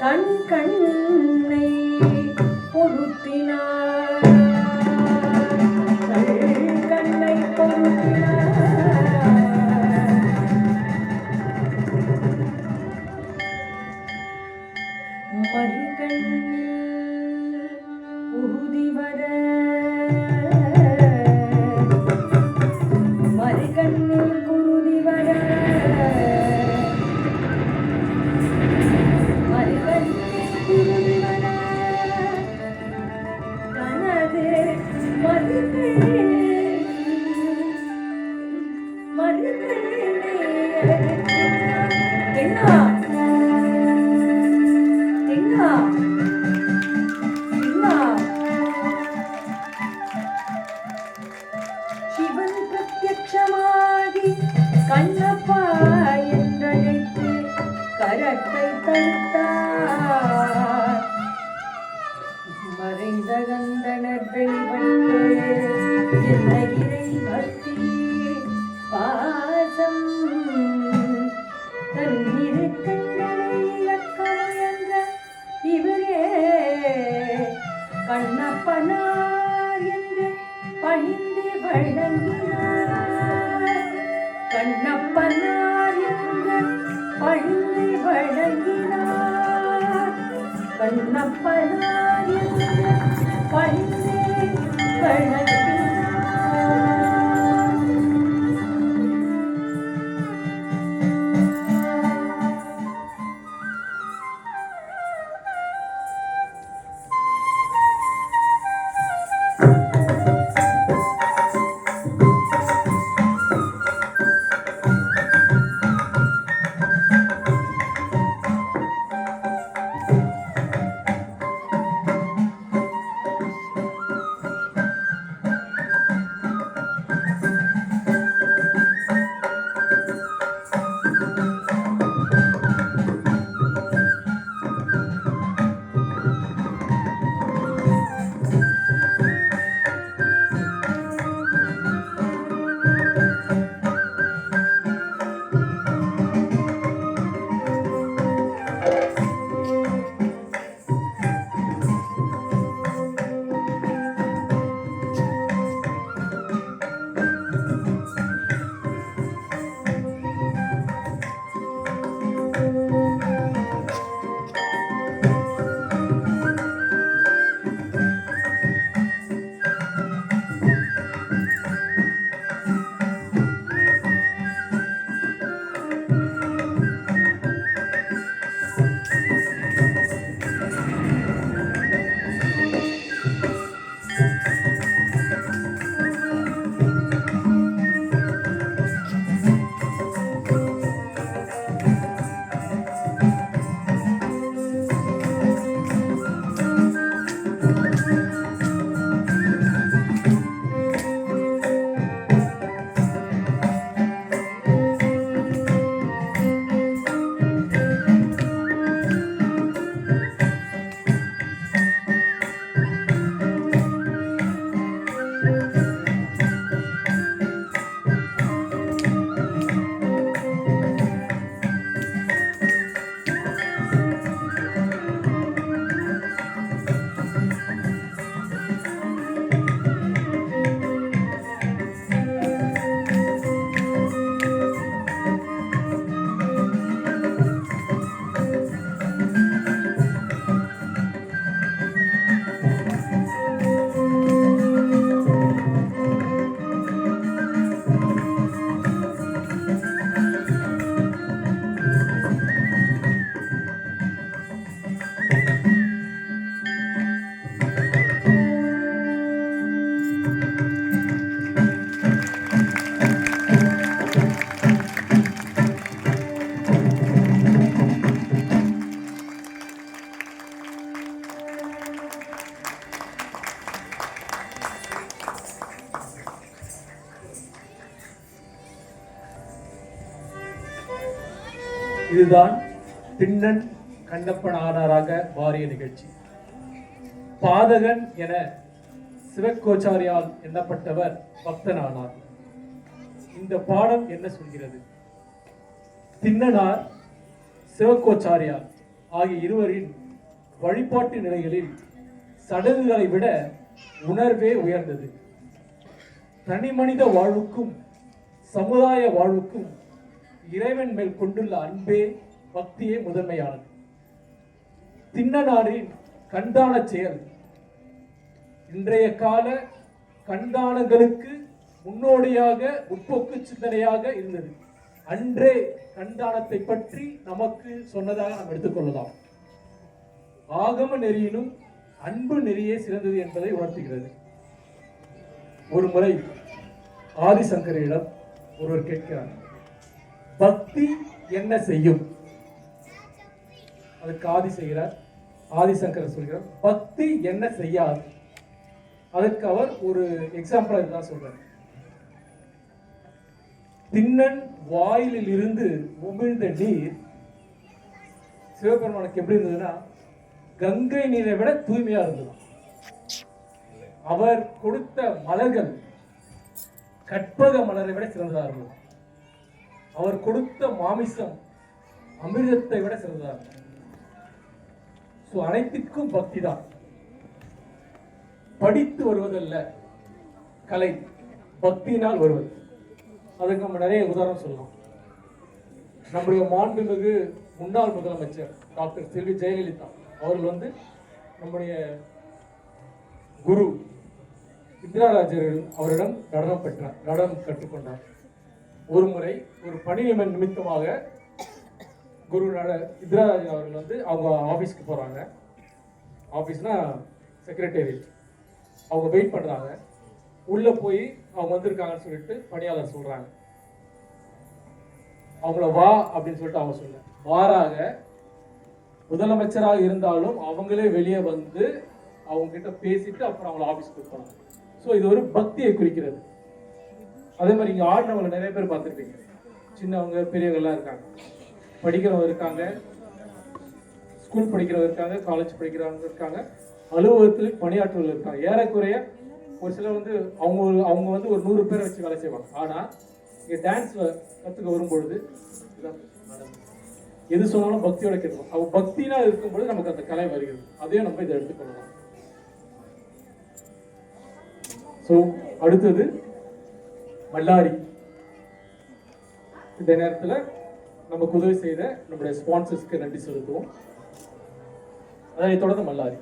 கண்ணை பொருத்தினார் கண்ணை பொருத்தினார் மறுகண்ணில் உறுதி வர மறுகண்ணில் குருதி வர மறுகண்ணில் குருதி வர தனது சிவன் பிரத்யக்ஷமாகி கண்ணப்பா என்றழைத்து கரத்தை தடுத்தார். மறைந்த கந்தனர் வெளிப்பட்டு என்ன இறை பக்தி பாசம் தன்னிரு கண்களை இழக்க முயன்ற இவரே கண்ணப்பனார் என்று பணிந்து வழங்கினார். கண்ணப்பனார் என்று பணிந்து வழங்கினார். கண்ணப்பனார் என்று பணிந்து வழங்கினார். இதுதான் திண்ணன் கண்ணப்பன் ஆனாராக மாறிய நிகழ்ச்சி. பாதகன் என சிவகோச்சாரியால் எண்ணப்பட்டவர் பக்தனானார். இந்த பாடம் என்ன சொல்கிறது? திண்ணனார் சிவகோச்சாரியார் ஆகிய இருவரின் வழிபாட்டு நிலைகளில் சடங்குகளை விட உணர்வே உயர்ந்தது. தனி மனித வாழ்வுக்கும் சமுதாய வாழ்வுக்கும் இறைவன் மேல் கொண்டுள்ள அன்பே பக்தியே முதன்மையானது. திண்ணனாரின் கண்தான செயல் இன்றைய கால கண்தானங்களுக்கு முன்னோடியாக முற்போக்கு சிந்தனையாக இருந்தது. அன்றே கண்தானத்தை பற்றி நமக்கு சொன்னதாக நாம் எடுத்துக்கொள்ளலாம். ஆகம நெறியினும் அன்பு நெறியே சிறந்தது என்பதை உணர்த்துகிறது. ஒரு முறை ஆதிசங்கரிடம் ஒருவர் கேட்கிறார், பக்தி என்ன செய்யும்? அதுக்கு ஆதிசங்கர் சொல்கிறார், பக்தி என்ன செய்யாது? அதற்கு அவர் ஒரு எக்ஸாம்பிள் இதுதான் சொல்றார். திண்ணன் வாயிலில் இருந்து உமிழ்ந்த நீர் சிவபெருமானுக்கு எப்படி இருந்ததுன்னா கங்கை நீரை விட தூய்மையா இருந்தது. அவர் கொடுத்த மலர்கள் கற்பக மலரை விட சிறந்ததா இருந்தது. அவர் கொடுத்த மாமிசம் அமிர்தத்தை விட சிறந்ததா இருந்தது. அனைத்திற்கும் பக்தி தான். படித்து வருவதல்ல கலை, பக்தியினால் வருவது. அதுக்கு நம்ம நிறைய உதாரணம் சொல்லலாம். நம்முடைய மாண்புமிகு முன்னாள் முதலமைச்சர் டாக்டர் செல்வி ஜெயலலிதா அவர்கள் நம்முடைய குரு இந்திராராஜர் அவரிடம் நடனம் கற்றுக்கொண்டார். ஒரு முறை ஒரு பணி நிமித்தமாக குரு இந்திராராஜன் அவர்கள் அவங்க ஆபீஸ்க்கு போறாங்க. ஆபீஸ்னா செக்ரட்டேரியட். அவங்க வெயிட் பண்றாங்க. உள்ள போய் அவங்க வந்திருக்காங்கன்னு சொல்லிட்டு பணியாளர் சொல்றாங்க. அவங்கள வா அப்படின்னு சொல்லிட்டு அவங்க சொல்ல மாறாக முதலமைச்சராக இருந்தாலும் அவங்களே வெளியே வந்து அவங்க கிட்ட பேசிட்டு அப்புறம் அவங்கள ஆபீஸ்க்கு போறாங்க. இது ஒரு பக்தியை குறிக்கிறது. அதே மாதிரி இங்க ஆடினவங்க நிறைய பேர் பார்த்துருப்பீங்க. சின்னவங்க பெரியவங்க எல்லாம் இருக்காங்க, படிக்கிறவங்க இருக்காங்க, ஸ்கூல் படிக்கிறவங்க இருக்காங்க, காலேஜ் படிக்கிறவங்க இருக்காங்க, அலுவலகத்தில் பணியாற்றுவர்கள் இருக்காங்க. ஏறக்குறைய ஒரு சிலர் அவங்க ஒரு 100 பேரை வச்சு வேலை செய்வாங்க. ஆனா இங்க டான்ஸ்ல கத்துக்க வரும்பொழுது எது சொன்னாலும் பக்தியோட கேட்கும். அவங்க பக்தினால் இருக்கும்பொழுது நமக்கு அந்த கலை வருகிறது. அதையும் நம்ம இதை எடுத்துக்கொள்ளலாம். அடுத்தது மல்லாரி. இந்த நேரத்தில் நமக்கு உதவி செய்த நம்முடைய ஸ்பான்சர்ஸ்க்கு நன்றி செலுத்துவோம். அதை தொடர்ந்து மல்லாரி.